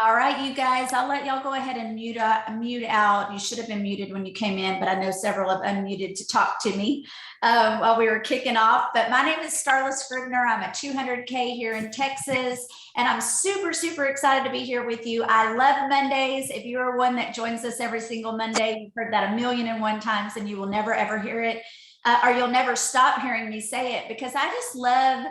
All right, you guys, I'll let y'all go ahead and mute out. You should have been muted when you came in, but I know several have unmuted to talk to me while we were kicking off. But my name is Starla Scribner. I'm a 200K here in Texas, and I'm super, super excited to be here with you. I love Mondays. If you're one that joins us every single Monday, you've heard that 1,000,001 times, and you will never, ever hear it, or you'll never stop hearing me say it, because I just love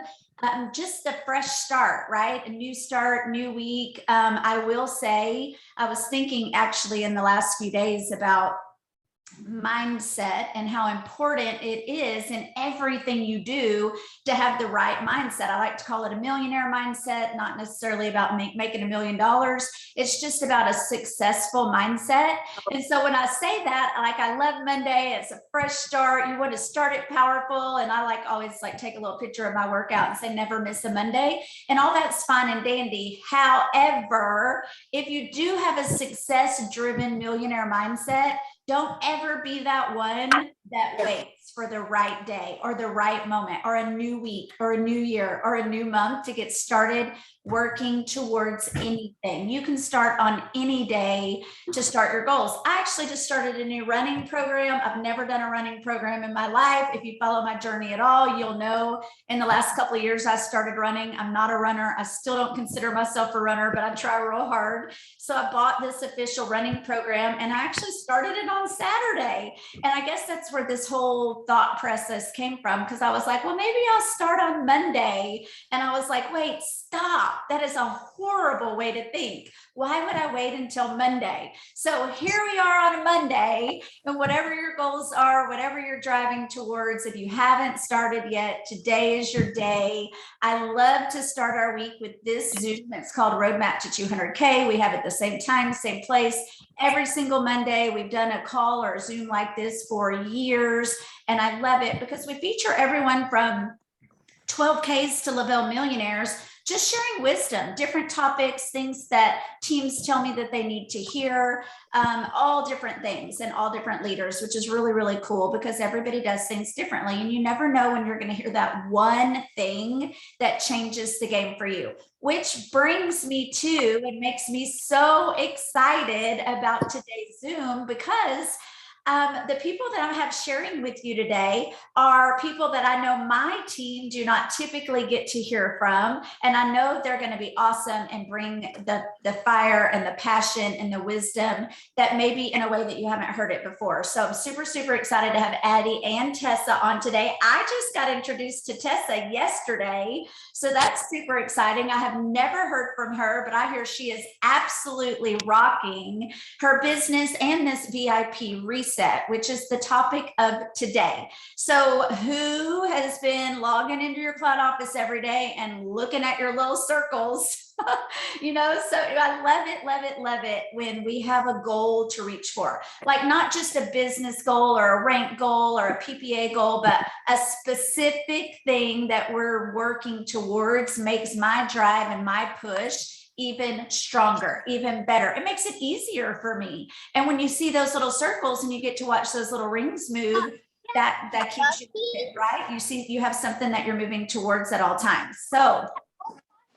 just a fresh start, right? A new start, new week. I will say, I was thinking actually in the last few days about mindset and how important it is in everything you do to have the right mindset. I like to call it a millionaire mindset, not necessarily about making $1,000,000. It's just about a successful mindset. And so when I say that, like, I love Monday, it's a fresh start. You want to start it powerful. And I always take a little picture of my workout and say, never miss a Monday. And all that's fine and dandy. However, if you do have a success-driven millionaire mindset, don't ever be that one that waits for the right day or the right moment or a new week or a new year or a new month to get started working towards anything. You can start on any day to start your goals. I actually just started a new running program. I've never done a running program in my life. If you follow my journey at all, you'll know in the last couple of years I started running. I'm not a runner. I still don't consider myself a runner, but I try real hard. So I bought this official running program, and I actually started it on Saturday. And I guess that's where this whole thought process came from, because I was like, well, maybe I'll start on Monday. And I was like, wait, stop. That is a horrible way to think. Why would I wait until Monday? So here we are on a Monday, and whatever your goals are, whatever you're driving towards, if you haven't started yet, today is your day. I love to start our week with this Zoom. It's called Roadmap to 200K. We have it the same time, same place, every single Monday. We've done a call or a Zoom like this for years, and I love it because we feature everyone from 12Ks to level millionaires, just sharing wisdom, different topics, things that teams tell me that they need to hear, all different things and all different leaders, which is really, really cool because everybody does things differently. And you never know when you're going to hear that one thing that changes the game for you, which brings me to and makes me so excited about today's Zoom, because the people that I have sharing with you today are people that I know my team do not typically get to hear from. And I know they're going to be awesome and bring the fire and the passion and the wisdom that maybe in a way that you haven't heard it before. So I'm super, super excited to have Addie and Tessa on today. I just got introduced to Tessa yesterday, so that's super exciting. I have never heard from her, but I hear she is absolutely rocking her business and this VIP reset, which is the topic of today. So who has been logging into your cloud office every day and looking at your little circles? So I love it, love it, love it when we have a goal to reach for, like not just a business goal or a rank goal or a PPA goal, but a specific thing that we're working towards makes my drive and my push even stronger, even better. It makes it easier for me. And when you see those little circles and you get to watch those little rings move, that keeps you fit, right? You have something that you're moving towards at all times. So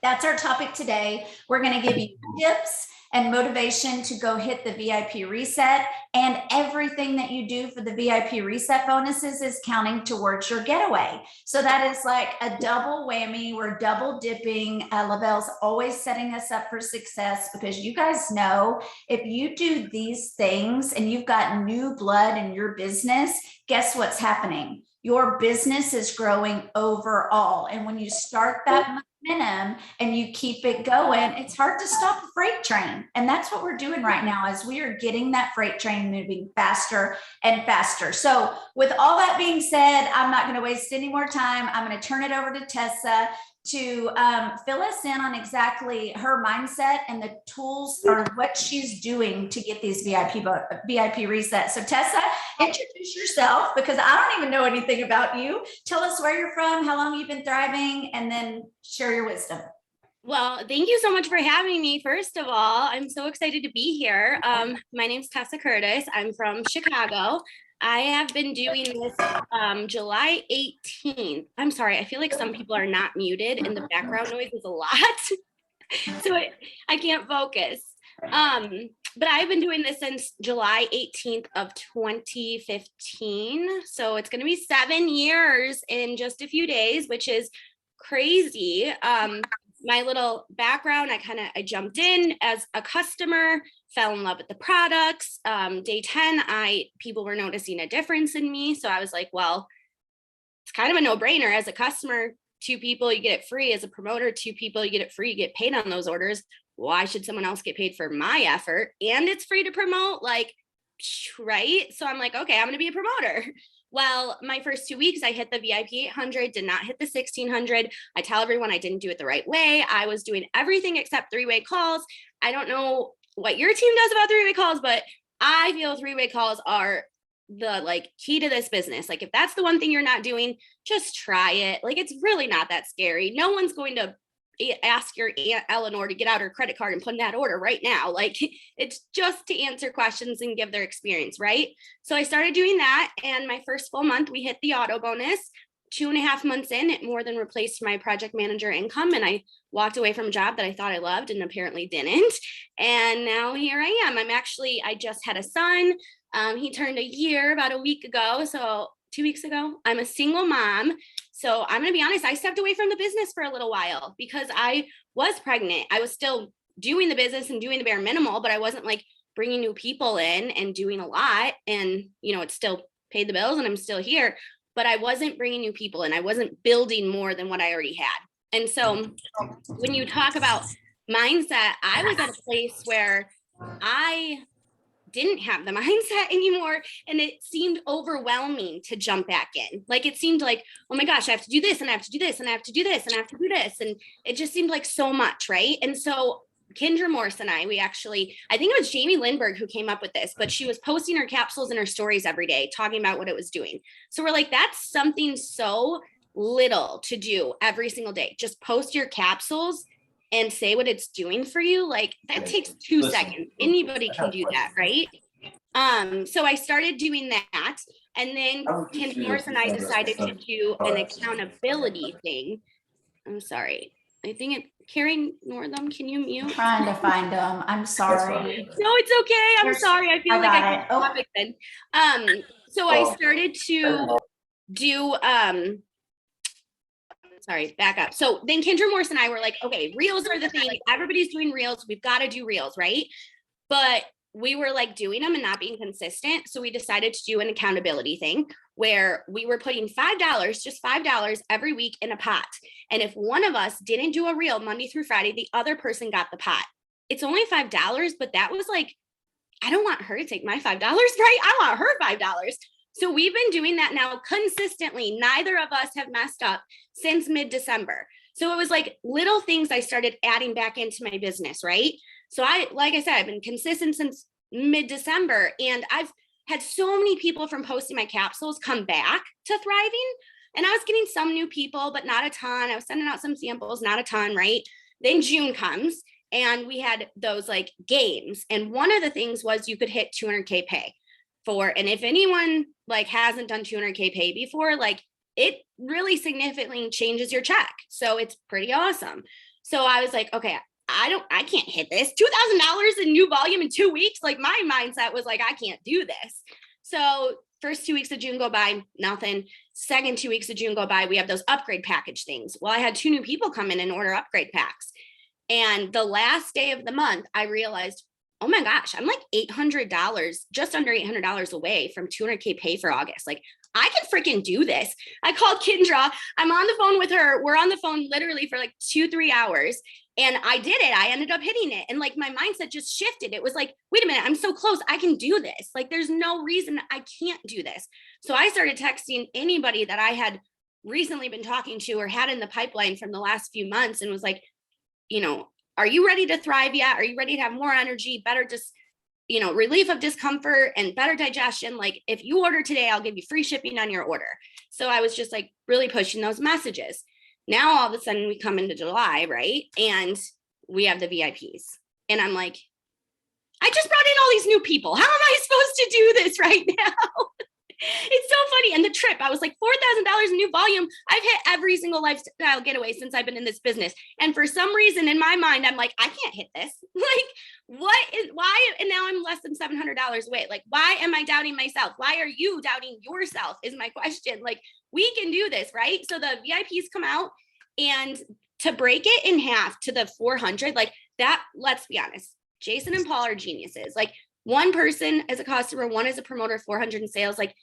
that's our topic today. We're going to give you tips and motivation to go hit the VIP reset, and everything that you do for the VIP reset bonuses is counting towards your getaway. So that is like a double whammy. We're double dipping. Lavelle's always setting us up for success, because you guys know if you do these things and you've got new blood in your business, guess what's happening? Your business is growing overall. And when you start that momentum and you keep it going, it's hard to stop a freight train. And that's what we're doing right now, is we are getting that freight train moving faster and faster. So with all that being said, I'm not going to waste any more time. I'm going to turn it over to Tessa to fill us in on exactly her mindset and the tools or what she's doing to get these VIP resets. So Tessa, introduce yourself, because I don't even know anything about you. Tell us where you're from, how long you've been thriving, and then share your wisdom. Well, thank you so much for having me. First of all, I'm so excited to be here. My name's Tessa Curtis. I'm from Chicago. I have been doing this July 18th. I'm sorry, I feel like some people are not muted and the background noise is a lot. So I can't focus. But I've been doing this since July 18th of 2015. So it's going to be 7 years in just a few days, which is crazy. My little background, I jumped in as a customer, fell in love with the products. Day 10, people were noticing a difference in me. So I was like, well, it's kind of a no-brainer. As a customer, 2 people, you get it free. As a promoter, 2 people, you get it free. You get paid on those orders. Why should someone else get paid for my effort? And it's free to promote, like, right? So I'm like, okay, I'm going to be a promoter. Well, my first 2 weeks, I hit the VIP 800, did not hit the 1600. I tell everyone I didn't do it the right way. I was doing everything except 3-way calls. I don't know what your team does about 3-way calls, but I feel 3-way calls are the key to this business. Like, if that's the one thing you're not doing, just try it. Like, it's really not that scary. No one's going to ask your Aunt Eleanor to get out her credit card and put in that order right now. Like, it's just to answer questions and give their experience, right? So I started doing that, and my first full month, we hit the auto bonus. 2.5 months in, it more than replaced my project manager income, and I walked away from a job that I thought I loved and apparently didn't. And now here I am. I just had a son. He turned a year about a week ago. So 2 weeks ago, I'm a single mom. So I'm going to be honest, I stepped away from the business for a little while because I was pregnant. I was still doing the business and doing the bare minimal, but I wasn't like bringing new people in and doing a lot. And, it still paid the bills and I'm still here, but I wasn't bringing new people in. I wasn't building more than what I already had. And so when you talk about mindset, I was at a place where I didn't have the mindset anymore. And it seemed overwhelming to jump back in. Like, it seemed like, oh my gosh, I have to do this and I have to do this and I have to do this and I have to do this. And it just seemed like so much, right? And so Kendra Morse and I think it was Jamie Lindbergh who came up with this, but she was posting her capsules and her stories every day, talking about what it was doing. So we're like, that's something so little to do every single day. Just post your capsules and say what it's doing for you. Like, that takes 2 seconds. Anybody can do that, right? So I started doing that. And then Kendra Morse and I decided to do an accountability thing. I'm sorry. I think Carrie Northam, can you mute? I'm trying to find them. I'm sorry. No, it's okay. I'm sorry. I feel like I can't topic then. So I started to do sorry, back up. So then Kendra Morse and I were like, okay, reels are the thing. Everybody's doing reels. We've got to do reels, right? But we were like doing them and not being consistent. So we decided to do an accountability thing where we were putting $5, just $5 every week in a pot. And if one of us didn't do a reel Monday through Friday, the other person got the pot. It's only $5, but that was like, I don't want her to take my $5, right? I want her $5. So we've been doing that now consistently. Neither of us have messed up since mid-December. So it was like little things I started adding back into my business, right? So like I said, I've been consistent since mid-December, and I've had so many people from posting my capsules come back to thriving. And I was getting some new people, but not a ton. I was sending out some samples, not a ton, right? Then June comes and we had those like games. And one of the things was you could hit 200K pay and if anyone like hasn't done 200K pay before, like it really significantly changes your check. So it's pretty awesome. So I was like, okay, I can't hit this $2,000 in new volume in 2 weeks. Like, my mindset was like, I can't do this. So first 2 weeks of June go by, nothing. Second 2 weeks of June go by, we have those upgrade package things. Well, I had 2 new people come in and order upgrade packs. And the last day of the month, I realized, oh my gosh, I'm like $800, just under $800 away from 200K pay for August. Like, I can freaking do this. I called Kendra. I'm on the phone with her. We're on the phone literally for like 2-3 hours. And I did it. I ended up hitting it. And like, my mindset just shifted. It was like, wait a minute, I'm so close. I can do this. Like, there's no reason I can't do this. So I started texting anybody that I had recently been talking to or had in the pipeline from the last few months and was like, are you ready to thrive yet? Are you ready to have more energy, better just, relief of discomfort and better digestion? Like, if you order today, I'll give you free shipping on your order. So I was just like really pushing those messages. Now, all of a sudden we come into July, right? And we have the VIPs. And I'm like, I just brought in all these new people. How am I supposed to do this right now? It's so funny. And the trip, I was like, $4,000 in new volume. I've hit every single lifestyle getaway since I've been in this business. And for some reason in my mind, I'm like, I can't hit this. Like, why? And now I'm less than $700 away. Like, why am I doubting myself? Why are you doubting yourself is my question. Like, we can do this, right? So the VIPs come out, and to break it in half to the 400, like that, let's be honest, Jason and Paul are geniuses. Like, one person as a customer, one as a promoter, 400 in sales, like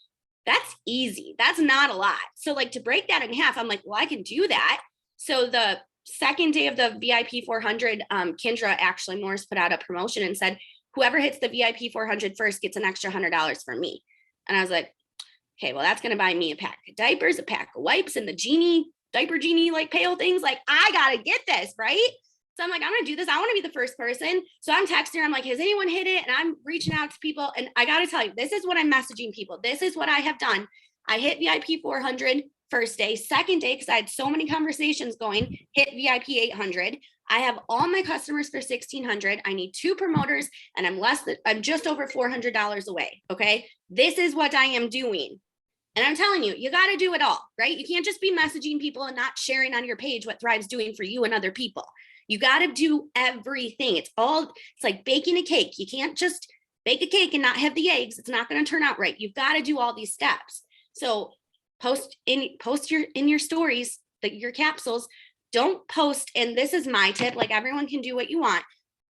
that's easy. That's not a lot. So like to break that in half, I'm like, well, I can do that. So the second day of the VIP 400, Kendra actually Morris put out a promotion and said, whoever hits the VIP 400 first gets an extra $100 from me. And I was like, okay, well, that's going to buy me a pack of diapers, a pack of wipes, and the diaper genie, like pail things. Like, I got to get this, right? So I'm like, I'm going to do this. I want to be the first person. So I'm texting her. I'm like, has anyone hit it? And I'm reaching out to people. And I got to tell you, this is what I'm messaging people. This is what I have done. I hit VIP 400 first day. Second day, because I had so many conversations going, hit VIP 800. I have all my customers for 1,600. I need 2 promoters, and I'm just over $400 away. Okay. This is what I am doing. And I'm telling you, you got to do it all, right? You can't just be messaging people and not sharing on your page what Thrive's doing for you and other people. You got to do everything. It's like baking a cake. You can't just bake a cake and not have the eggs. It's not going to turn out right. You've got to do all these steps. So post in your stories, your capsules. Don't post. And this is my tip. Like, everyone can do what you want,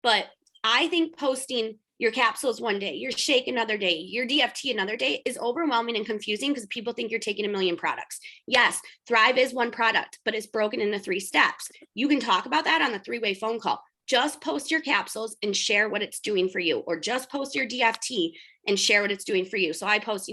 but I think posting your capsules one day, your shake another day, your DFT another day is overwhelming and confusing because people think you're taking a million products. Yes, Thrive is one product, but it's broken into 3 steps. You can talk about that on the 3-way phone call. Just post your capsules and share what it's doing for you, or just post your DFT and share what it's doing for you. So I post,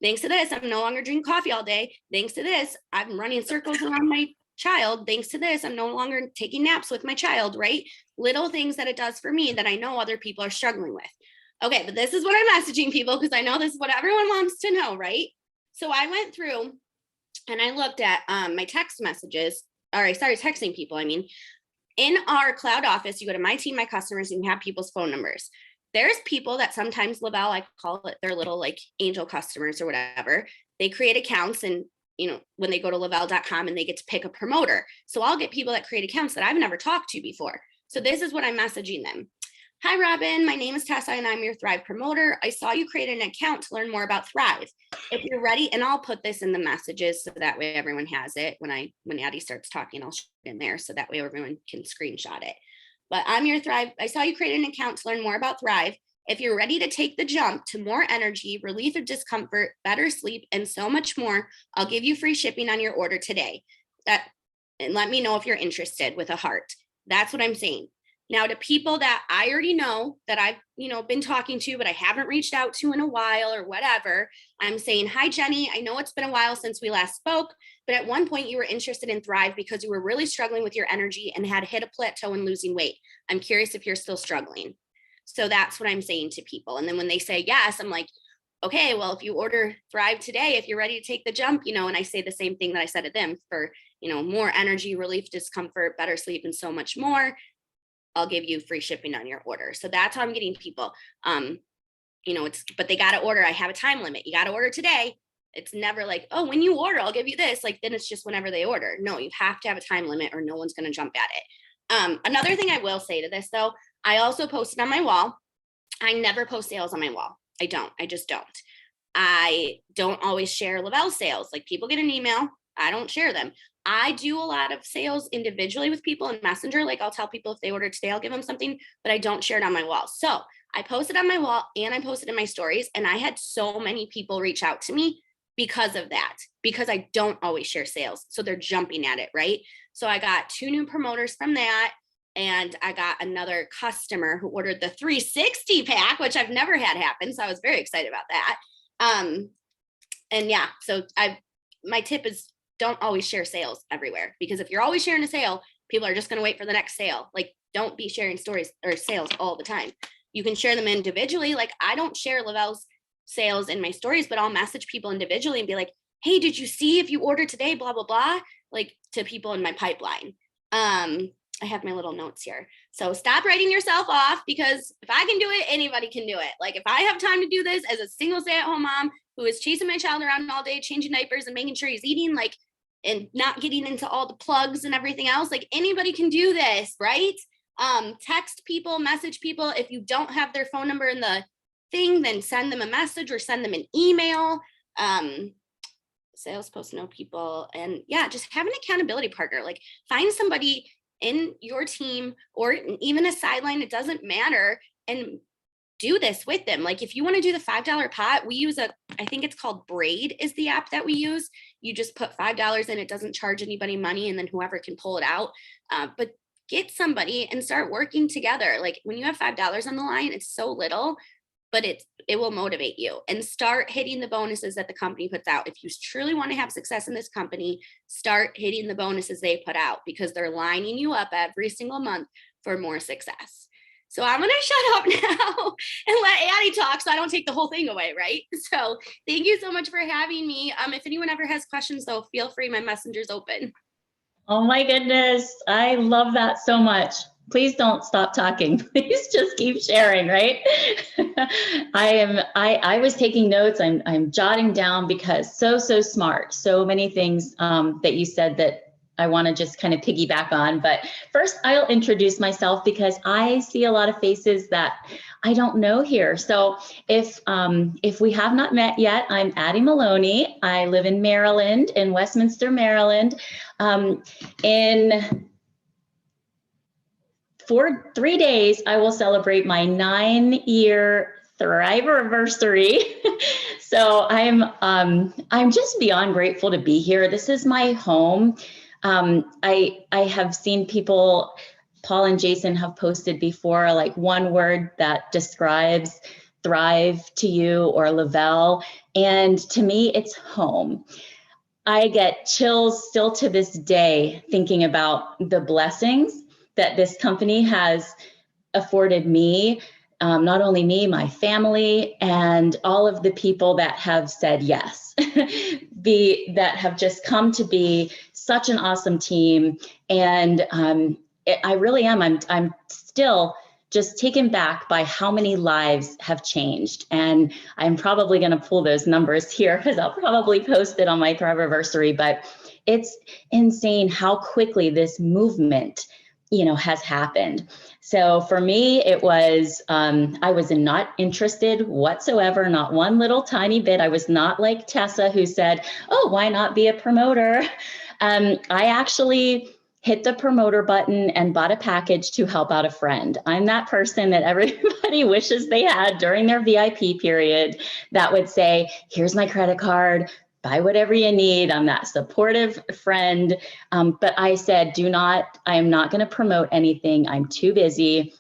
thanks to this, I'm no longer drinking coffee all day. Thanks to this, I'm running circles around my child. Thanks to this, I'm no longer taking naps with my child, right? Little things that it does for me that I know other people are struggling with. Okay, but this is what I'm messaging people, because I know this is what everyone wants to know, right? So I went through and I looked at my text messages, or I started texting people. I mean, in our cloud office, you go to my team, my customers, and you have people's phone numbers. There's people that sometimes Lavelle, I call it their little like angel customers or whatever. They create accounts, and when they go to lavelle.com and they get to pick a promoter. So I'll get people that create accounts that I've never talked to before. So this is what I'm messaging them. Hi, Robin. My name is Tessa and I'm your Thrive promoter. I saw you create an account to learn more about Thrive. If you're ready, and I'll put this in the messages so that way everyone has it. When Addie starts talking, I'll show it in there so that way everyone can screenshot it. But I'm your Thrive. I saw you create an account to learn more about Thrive. If you're ready to take the jump to more energy, relief of discomfort, better sleep, and so much more, I'll give you free shipping on your order today. And let me know if you're interested with a heart. That's what I'm saying. Now, to people that I already know that I've, been talking to, but I haven't reached out to in a while or whatever, I'm saying, hi, Jenny. I know it's been a while since we last spoke, but at one point you were interested in Thrive because you were really struggling with your energy and had hit a plateau in losing weight. I'm curious if you're still struggling. So that's what I'm saying to people. And then when they say yes, I'm like, okay, well, if you order Thrive today, if you're ready to take the jump, and I say the same thing that I said to them for, more energy, relief, discomfort, better sleep, and so much more, I'll give you free shipping on your order. So that's how I'm getting people. But they got to order. I have a time limit. You got to order today. It's never like, oh, when you order, I'll give you this. Like, then it's just whenever they order. No, you have to have a time limit or no one's going to jump at it. Another thing I will say to this though, I also posted on my wall. I never post sales on my wall. I just don't. I don't always share Lavelle sales. Like, people get an email, I don't share them. I do a lot of sales individually with people in Messenger. Like, I'll tell people if they order today, I'll give them something, but I don't share it on my wall. So I posted on my wall and I posted in my stories, and I had so many people reach out to me because of that, because I don't always share sales. So they're jumping at it, right? So I got 2 new promoters from that. And I got another customer who ordered the 360 pack, which I've never had happen. So I was very excited about that. And yeah, so my tip is don't always share sales everywhere, because if you're always sharing a sale, people are just going to wait for the next sale. Like, don't be sharing stories or sales all the time. You can share them individually. Like, I don't share Lavelle's sales in my stories, but I'll message people individually and be like, hey, did you see if you ordered today, blah, blah, blah, like to people in my pipeline. I have my little notes here. So stop writing yourself off, because if I can do it, anybody can do it. Like if I have time to do this as a single stay-at-home mom who is chasing my child around all day, changing diapers and making sure he's eating, like, and not getting into all the plugs and everything else, like anybody can do this, right? Text people, message people. If you don't have their phone number in the thing, then send them a message or send them an email. Sales supposed to know people, and yeah, just have an accountability partner. Like find somebody in your team or even a sideline, it doesn't matter, and do this with them. Like if you want to do the $5 pot, we use I think it's called Braid is the app that we use. You just put $5 in, it doesn't charge anybody money, and then whoever can pull it out. But get somebody and start working together. Like when you have $5 on the line, it's so little, but it will motivate you, and start hitting the bonuses that the company puts out. If you truly want to have success in this company, start hitting the bonuses they put out, because they're lining you up every single month for more success. So I'm going to shut up now and let Addie talk so I don't take the whole thing away, right? So thank you so much for having me. If anyone ever has questions, though, feel free. My messenger's open. Oh my goodness. I love that so much. Please don't stop talking. Please just keep sharing, right? I was taking notes. I'm jotting down because so smart. So many things that you said that I want to just kind of piggyback on. But first, I'll introduce myself because I see a lot of faces that I don't know here. So if we have not met yet, I'm Addie Maloney. I live in Maryland, in Westminster, Maryland. In 3 days, I will celebrate my 9-year Thrive-anniversary. So I'm just beyond grateful to be here. This is my home. I have seen people, Paul and Jason have posted before, like one word that describes Thrive to you or Lavelle. And to me, it's home. I get chills still to this day thinking about the blessings that this company has afforded me, not only me, my family, and all of the people that have said yes, that have just come to be such an awesome team. And I really am, I'm still just taken back by how many lives have changed. And I'm probably going to pull those numbers here because I'll probably post it on my Thriveanniversary, but it's insane how quickly this movement, has happened. So for me, it was, I was not interested whatsoever, not one little tiny bit. I was not like Tessa who said, oh, why not be a promoter? I actually hit the promoter button and bought a package to help out a friend. I'm that person that everybody wishes they had during their VIP period that would say, here's my credit card, buy whatever you need. I'm that supportive friend. But I said, I am not going to promote anything. I'm too busy.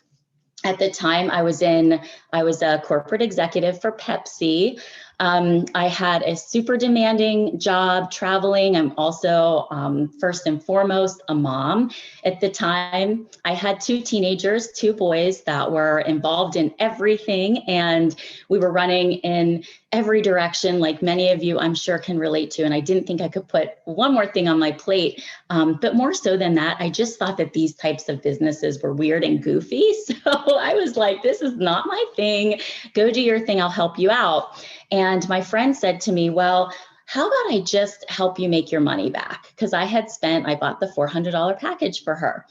At the time I was a corporate executive for Pepsi. I had a super demanding job traveling. I'm also, first and foremost, a mom. At the time, I had 2 teenagers, 2 boys that were involved in everything. And we were running in every direction, like many of you, I'm sure, can relate to. And I didn't think I could put one more thing on my plate. But more so than that, I just thought that these types of businesses were weird and goofy. So I was like, this is not my thing. Go do your thing. I'll help you out. And my friend said to me, well, how about I just help you make your money back? Because I bought the $400 package for her.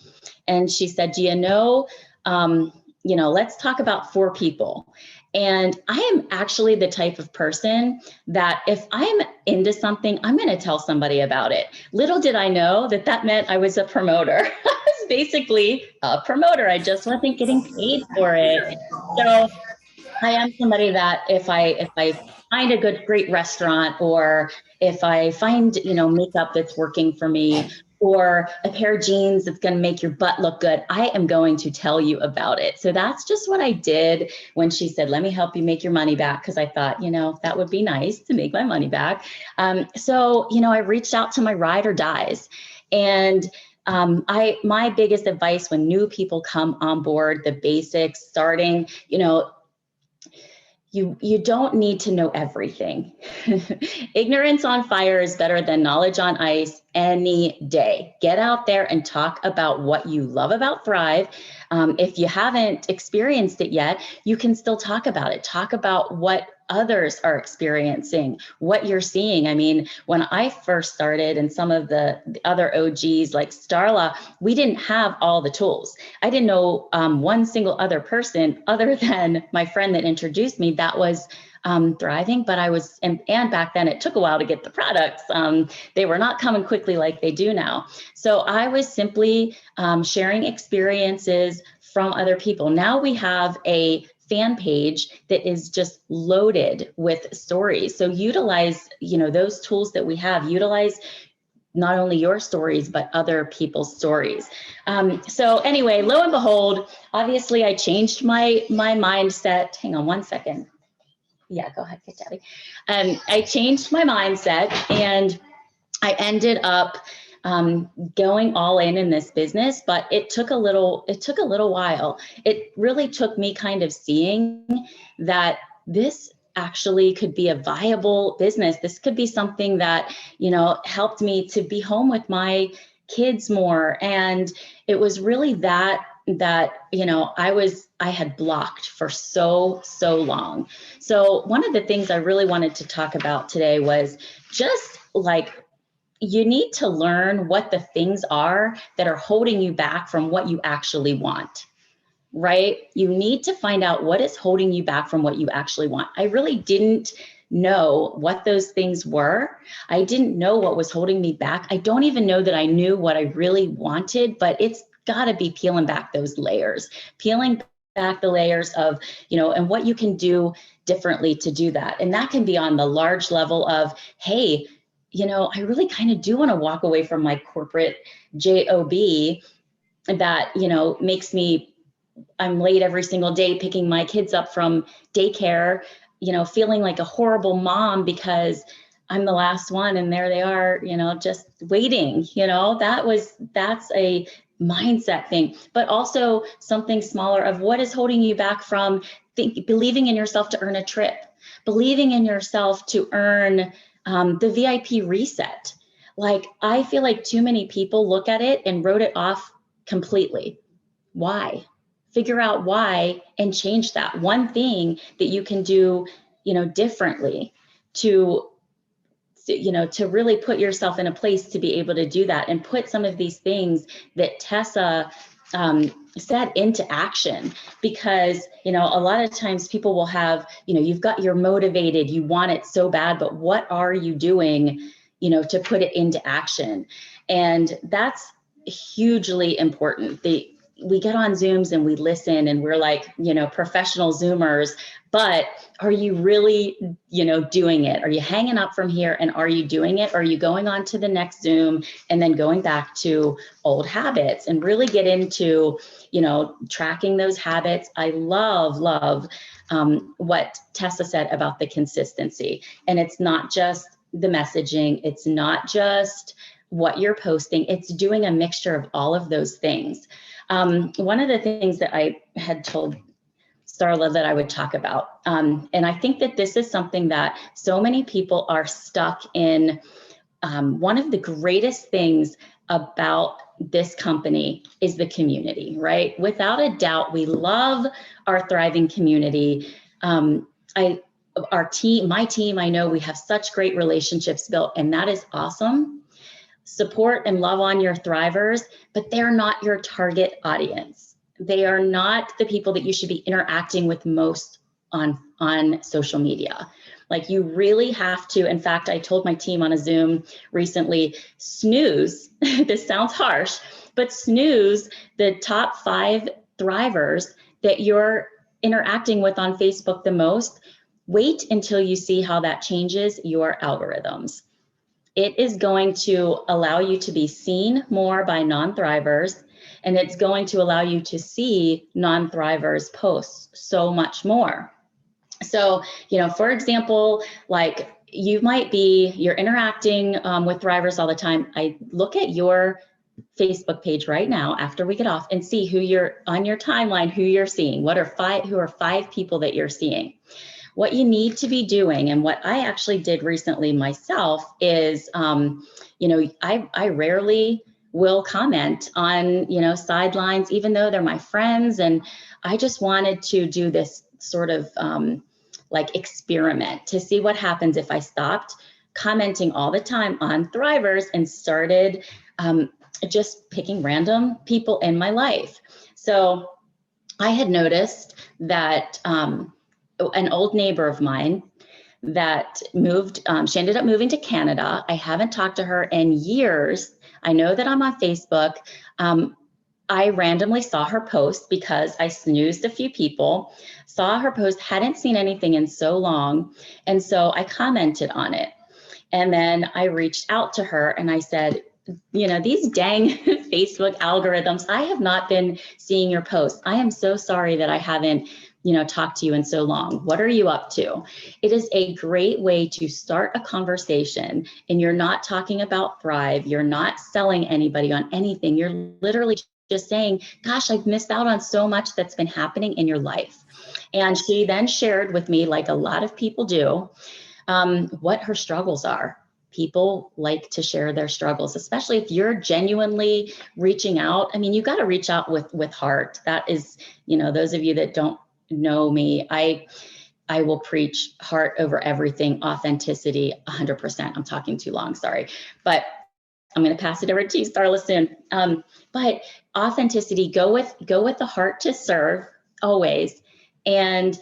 And she said, let's talk about 4 people. And I am actually the type of person that if I'm into something, I'm going to tell somebody about it. Little did I know that meant I was a promoter. I was basically a promoter. I just wasn't getting paid for it. So I am somebody that if I find a great restaurant, or if I find, makeup that's working for me, or a pair of jeans that's going to make your butt look good, I am going to tell you about it. So that's just what I did when she said, let me help you make your money back. Because I thought, that would be nice to make my money back. So I reached out to my ride or dies. And my biggest advice when new people come on board, the basics, starting, you don't need to know everything. Ignorance on fire is better than knowledge on ice any day. Get out there and talk about what you love about Thrive. If you haven't experienced it yet, you can still talk about it. Talk about what others are experiencing, what you're seeing. I mean, when I first started and some of the other OGs like Starla, we didn't have all the tools. I didn't know one single other person other than my friend that introduced me that was thriving, but I was, and back then it took a while to get the products. They were not coming quickly like they do now. So I was simply sharing experiences from other people. Now we have a fan page that is just loaded with stories. So utilize, those tools that we have, utilize not only your stories, but other people's stories. So anyway, lo and behold, obviously I changed my mindset. Hang on one second. Yeah, go ahead, get Daddy. I changed my mindset and I ended up going all in this business, but it took a little while. It really took me kind of seeing that this actually could be a viable business. This could be something that, helped me to be home with my kids more. And it was really that I had blocked for so long. So one of the things I really wanted to talk about today was just like, you need to learn what the things are that are holding you back from what you actually want, right? You need to find out what is holding you back from what you actually want. I really didn't know what those things were. I didn't know what was holding me back. I don't even know that I knew what I really wanted, but it's got to be peeling back those layers, peeling back the layers of, and what you can do differently to do that. And that can be on the large level of, hey, I really kind of do want to walk away from my corporate job that, makes me, I'm late every single day picking my kids up from daycare, feeling like a horrible mom because I'm the last one and there they are, just waiting, that's a mindset thing, but also something smaller of what is holding you back from believing in yourself to earn a trip, believing in yourself to earn the VIP reset. Like, I feel like too many people look at it and wrote it off completely. Why? Figure out why and change that one thing that you can do, differently to really put yourself in a place to be able to do that and put some of these things that Tessa set into action. Because, a lot of times people will have, you're motivated, you want it so bad, but what are you doing, to put it into action? And that's hugely important. We get on Zooms and we listen and we're like, professional Zoomers, but are you really, doing it? Are you hanging up from here and are you doing it? Or are you going on to the next Zoom and then going back to old habits and really get into, tracking those habits? I love what Tessa said about the consistency. And it's not just the messaging. It's not just what you're posting. It's doing a mixture of all of those things. One of the things that I had told Starla that I would talk about, and I think that this is something that so many people are stuck in. One of the greatest things about this company is the community, right? Without a doubt, we love our thriving community. My team, I know we have such great relationships built, and that is awesome. Support and love on your thrivers, but they're not your target audience. They are not the people that you should be interacting with most on social media. Like, you really have to, in fact, I told my team on a Zoom recently, snooze, this sounds harsh, but snooze the top 5 thrivers that you're interacting with on Facebook the most. Wait until you see how that changes your algorithms. It is going to allow you to be seen more by non-thrivers, and it's going to allow you to see non-thrivers posts so much more. So, for example, like you're interacting with thrivers all the time. I look at your Facebook page right now after we get off and see who you're on your timeline, who you're seeing. Who are 5 people that you're seeing? what you need to be doing, and what I actually did recently myself is, I rarely will comment on, sidelines, even though they're my friends. And I just wanted to do this sort of like experiment to see what happens if I stopped commenting all the time on Thrivers and started just picking random people in my life. So I had noticed that an old neighbor of mine that moved, she ended up moving to Canada. I haven't talked to her in years. I know that I'm on Facebook. I randomly saw her post because I snoozed a few people, saw her post, hadn't seen anything in so long. And so I commented on it. And then I reached out to her and I said, these dang Facebook algorithms, I have not been seeing your posts. I am so sorry that I haven't, talked to you in so long. What are you up to? It is a great way to start a conversation, and you're not talking about Thrive. You're not selling anybody on anything. You're literally just saying, gosh, I've missed out on so much that's been happening in your life. And she then shared with me, like a lot of people do, what her struggles are. People like to share their struggles, especially if you're genuinely reaching out. I mean, you got to reach out with heart. That is, those of you that don't know me, I will preach heart over everything, authenticity, 100%. I'm talking too long, sorry. But I'm going to pass it over to you, Starla, soon. But authenticity, go with the heart to serve always. And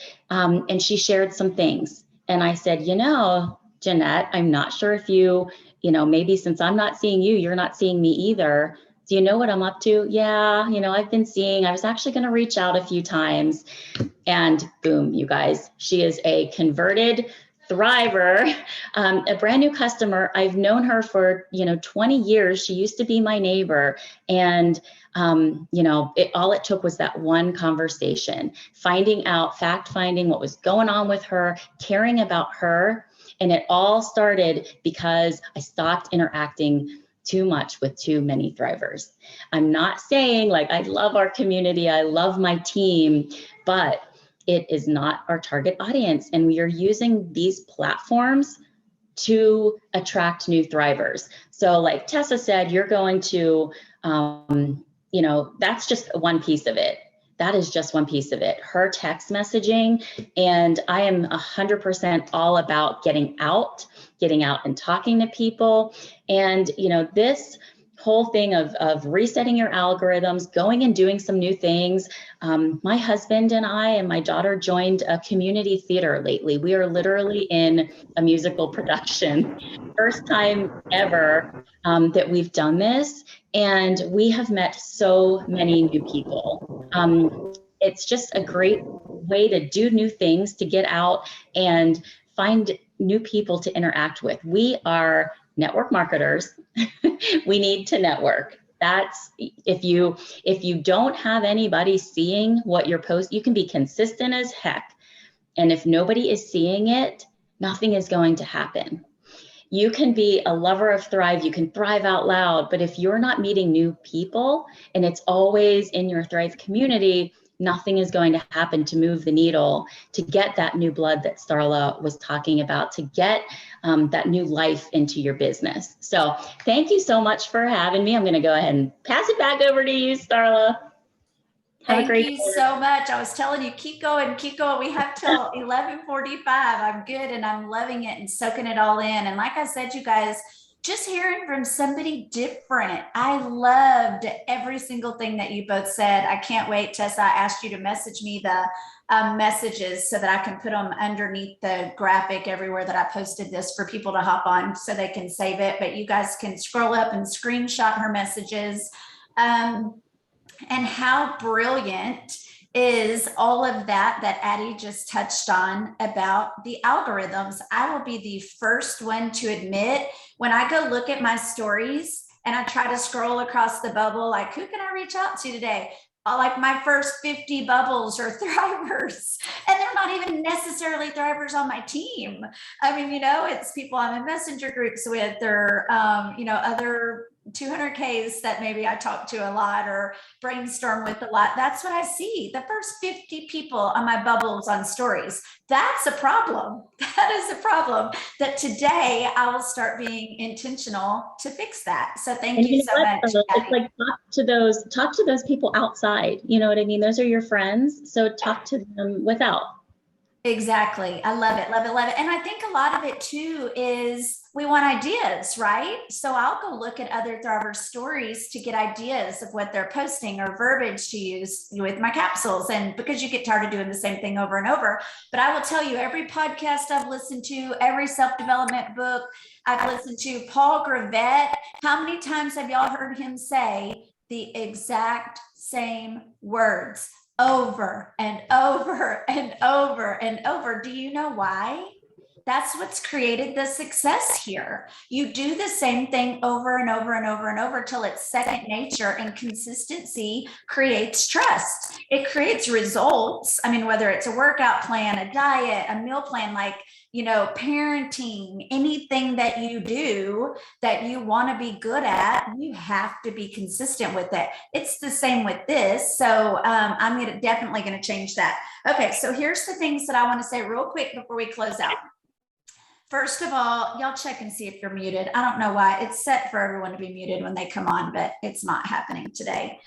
she shared some things. And I said, Jeanette, I'm not sure if maybe since I'm not seeing you, you're not seeing me either. Do you know what I'm up to? Yeah, I've been seeing, I was actually going to reach out a few times, and boom, you guys, she is a converted Thriver, a brand new customer. I've known her for, 20 years. She used to be my neighbor. And, all it took was that one conversation, fact finding what was going on with her, caring about her. And it all started because I stopped interacting too much with too many Thrivers. I'm not saying like I love our community, I love my team, but it is not our target audience. And we are using these platforms to attract new Thrivers. So like Tessa said, you're going to, that's just one piece of it. That is just one piece of it. Her text messaging, and I am 100% all about getting out and talking to people. And, this whole thing of resetting your algorithms, going and doing some new things. My husband and I and my daughter joined a community theater lately. We are literally in a musical production. First time ever that we've done this. And we have met so many new people. It's just a great way to do new things, to get out and find new people to interact with. We are network marketers. We need to network. That's if you don't have anybody seeing what you're posting, you can be consistent as heck. And if nobody is seeing it, nothing is going to happen. You can be a lover of Thrive, you can thrive out loud, but if you're not meeting new people and it's always in your Thrive community, nothing is going to happen to move the needle, to get that new blood that Starla was talking about, to get that new life into your business. So thank you so much for having me. I'm going to go ahead and pass it back over to you, Starla. Thank you so much. I was telling you, keep going, keep going. We have till 11:45. I'm good and I'm loving it and soaking it all in. And like I said, you guys, just hearing from somebody different. I loved every single thing that you both said. I can't wait, Tessa. I asked you to message me the messages so that I can put them underneath the graphic everywhere that I posted this for people to hop on so they can save it. But you guys can scroll up and screenshot her messages. And how brilliant is all of that Addie just touched on about the algorithms. I will be the first one to admit, when I go look at my stories and I try to scroll across the bubble, like who can I reach out to today? Like my first 50 bubbles are Thrivers, and they're not even necessarily Thrivers on my team. I mean, it's people I'm in messenger groups with, or, other 200Ks that maybe I talk to a lot or brainstorm with a lot, that's what I see. The first 50 people on my bubbles on stories. That's a problem. That is a problem that today I will start being intentional to fix that. So thank And you so much. It's like talk to those people outside. You know what I mean? Those are your friends. So talk to them without. Exactly. I love it, love it, love it. And I think a lot of it too is we want ideas, right? So I'll go look at other Thrivers stories to get ideas of what they're posting or verbiage to use with my capsules. And because you get tired of doing the same thing over and over, but I will tell you, every podcast I've listened to, every self-development book I've listened to, Paul Gravett, how many times have y'all heard him say the exact same words? Over and over and over and over. Do you know why? That's what's created the success here. You do the same thing over and over and over and over till it's second nature, and consistency creates trust. It creates results. I mean, whether it's a workout plan, a diet, a meal plan, like, you know, parenting, anything that you do that you want to be good at, you have to be consistent with it. It's the same with this. So I'm definitely going to change that. Okay, so here's the things that I want to say real quick before we close out. First of all, y'all check and see if you're muted. I don't know why it's set for everyone to be muted when they come on, but it's not happening today.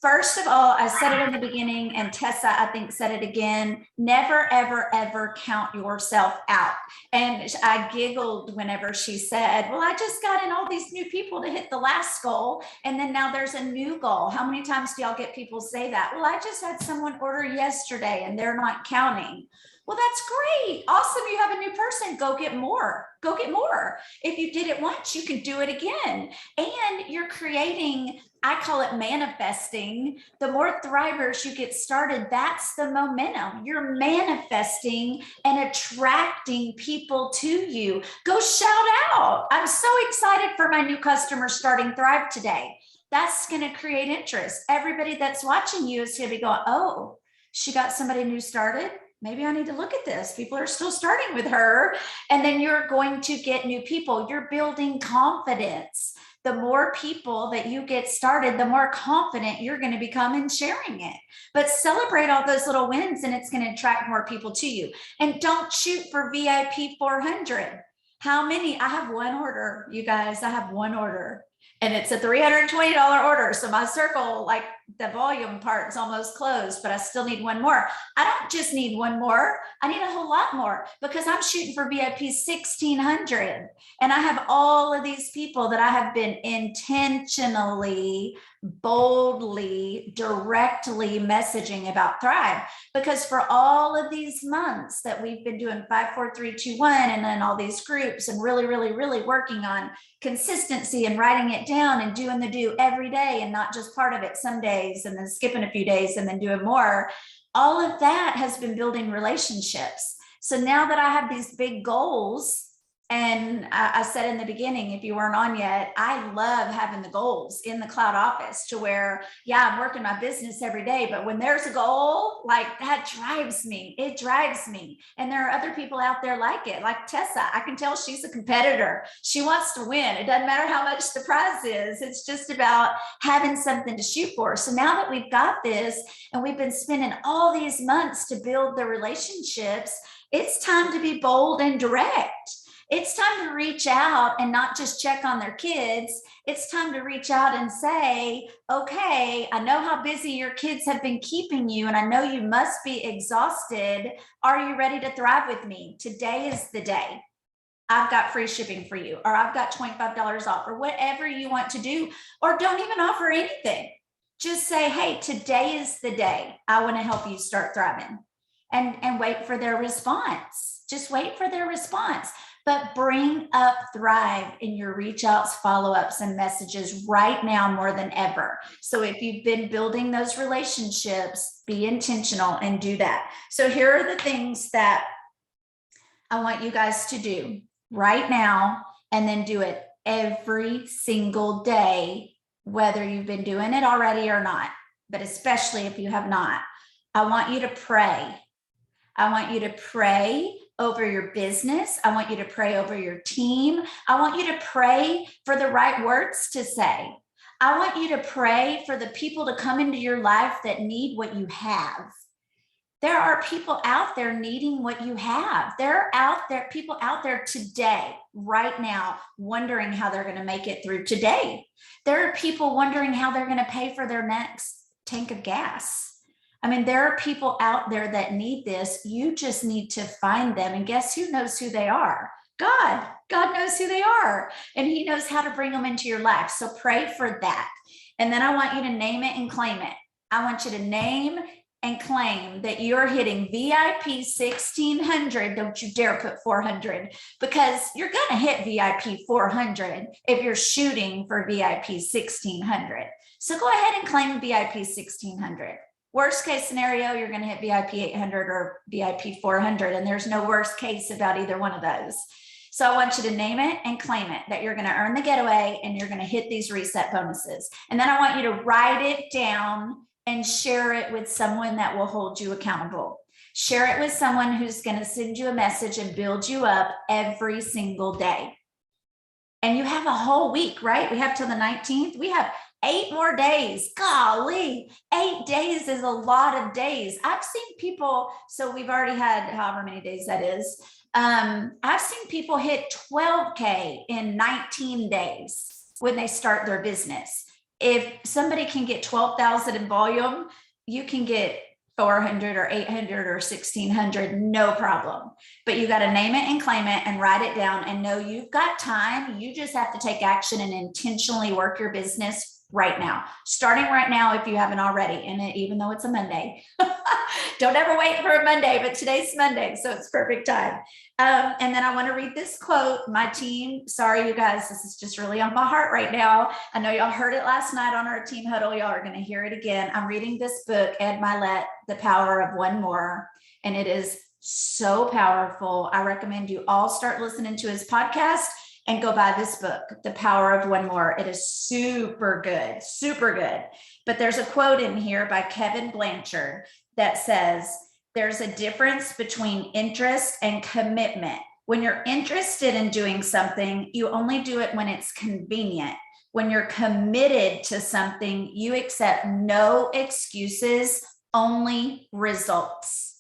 First of all, I said it in the beginning, and Tessa, I think, said it again. Never, ever, ever count yourself out. And I giggled whenever she said, well, I just got in all these new people to hit the last goal, and then now there's a new goal. How many times do y'all get people say that? Well, I just had someone order yesterday and they're not counting. Well, that's great. Awesome. You have a new person. Go get more. Go get more. If you did it once, you can do it again. And you're creating, I call it manifesting. The more Thrivers you get started, that's the momentum. You're manifesting and attracting people to you. Go shout out. I'm so excited for my new customers starting Thrive today. That's going to create interest. Everybody that's watching you is going to be going, oh, she got somebody new started. Maybe I need to look at this. People are still starting with her. And then you're going to get new people. You're building confidence. The more people that you get started, the more confident you're going to become in sharing it. But celebrate all those little wins, and it's going to attract more people to you. And don't shoot for VIP 400. How many? I have one order, you guys. I have one order. And it's a $320 order. So my circle, like the volume part is almost closed, but I still need one more. I don't just need one more. I need a whole lot more, because I'm shooting for VIP 1,600. And I have all of these people that I have been intentionally, boldly, directly messaging about Thrive. Because for all of these months that we've been doing 5, 4, 3, 2, 1, and then all these groups, and really, really, really working on consistency and writing it down and doing the do every day, and not just part of it some days and then skipping a few days and then doing more. All of that has been building relationships. So now that I have these big goals, and I said in the beginning, if you weren't on yet, I love having the goals in the cloud office to where, yeah, I'm working my business every day, but when there's a goal, like that drives me. It drives me. And there are other people out there like it, like Tessa. I can tell she's a competitor. She wants to win. It doesn't matter how much the prize is. It's just about having something to shoot for. So now that we've got this, and we've been spending all these months to build the relationships, it's time to be bold and direct. It's time to reach out and not just check on their kids. It's time to reach out and say, okay, I know how busy your kids have been keeping you, and I know you must be exhausted. Are you ready to thrive with me? Today is the day. I've got free shipping for you, or I've got $25 off, or whatever you want to do, or don't even offer anything. Just say, hey, today is the day. I want to help you start thriving, and wait for their response. Just wait for their response. But bring up Thrive in your reach outs, follow-ups, and messages right now more than ever. So if you've been building those relationships, be intentional and do that. So here are the things that I want you guys to do right now, and then do it every single day, whether you've been doing it already or not, but especially if you have not. I want you to pray. I want you to pray over your business. I want you to pray over your team. I want you to pray for the right words to say. I want you to pray for the people to come into your life that need what you have. There are people out there needing what you have. There are people out there today, right now, wondering how they're going to make it through today. There are people wondering how they're going to pay for their next tank of gas. I mean, there are people out there that need this. You just need to find them. And guess who knows who they are? God. God knows who they are. And he knows how to bring them into your life. So pray for that. And then I want you to name it and claim it. I want you to name and claim that you're hitting VIP 1600. Don't you dare put 400, because you're going to hit VIP 400 if you're shooting for VIP 1600. So go ahead and claim VIP 1600. Worst case scenario, you're going to hit VIP 800 or VIP 400, and there's no worst case about either one of those. So I want you to name it and claim it, that you're going to earn the getaway and you're going to hit these reset bonuses. And then I want you to write it down and share it with someone that will hold you accountable. Share it with someone who's going to send you a message and build you up every single day. And you have a whole week, right? We have till the 19th. We have 8 more days. Golly, 8 days is a lot of days. I've seen people, so we've already had however many days that is. I've seen people hit 12K in 19 days when they start their business. If somebody can get 12,000 in volume, you can get 400 or 800 or 1600, no problem. But you got to name it and claim it and write it down and know you've got time. You just have to take action and intentionally work your business right now, starting right now if you haven't already. And even though it's a Monday, don't ever wait for a Monday, but today's Monday, so it's perfect time. And then I want to read this quote. My team, sorry, you guys, this is just really on my heart right now. I know y'all heard it last night on our team huddle. Y'all are going to hear it again. I'm reading this book, Ed Milet, The Power of One More, and it is so powerful. I recommend you all start listening to his podcast and go buy this book, The Power of One More. It is super good, super good. But there's a quote in here by Kevin Blanchard that says, there's a difference between interest and commitment. When you're interested in doing something, you only do it when it's convenient. When you're committed to something, you accept no excuses, only results.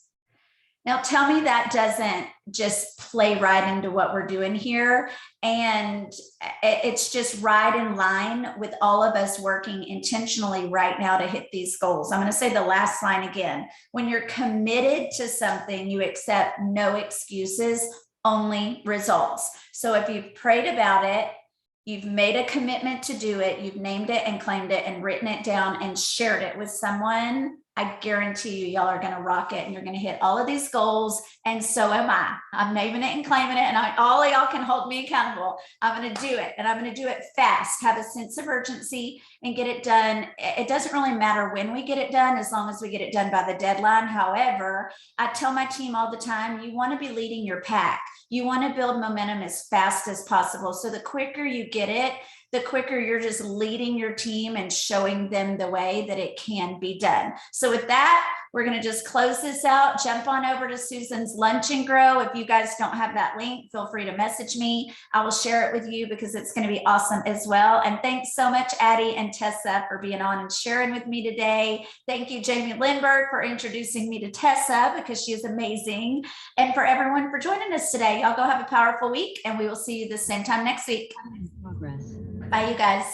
Now, tell me that doesn't just play right into what we're doing here. And it's just right in line with all of us working intentionally right now to hit these goals. I'm going to say the last line again. When you're committed to something, you accept no excuses, only results. So if you've prayed about it, you've made a commitment to do it, you've named it and claimed it and written it down and shared it with someone, I guarantee you, y'all are going to rock it and you're going to hit all of these goals. And so am I. I'm naming it and claiming it. And all of y'all can hold me accountable. I'm going to do it, and I'm going to do it fast, have a sense of urgency and get it done. It doesn't really matter when we get it done, as long as we get it done by the deadline. However, I tell my team all the time, you want to be leading your pack. You want to build momentum as fast as possible. So the quicker you get it, the quicker you're just leading your team and showing them the way that it can be done. So with that, we're going to just close this out. Jump on over to Susan's Lunch and Grow. If you guys don't have that link, feel free to message me. I will share it with you because it's going to be awesome as well. And thanks so much, Addie and Tessa, for being on and sharing with me today. Thank you, Jamie Lindbergh, for introducing me to Tessa because she is amazing. And for everyone for joining us today. Y'all go have a powerful week, and we will see you the same time next week. Bye, you guys.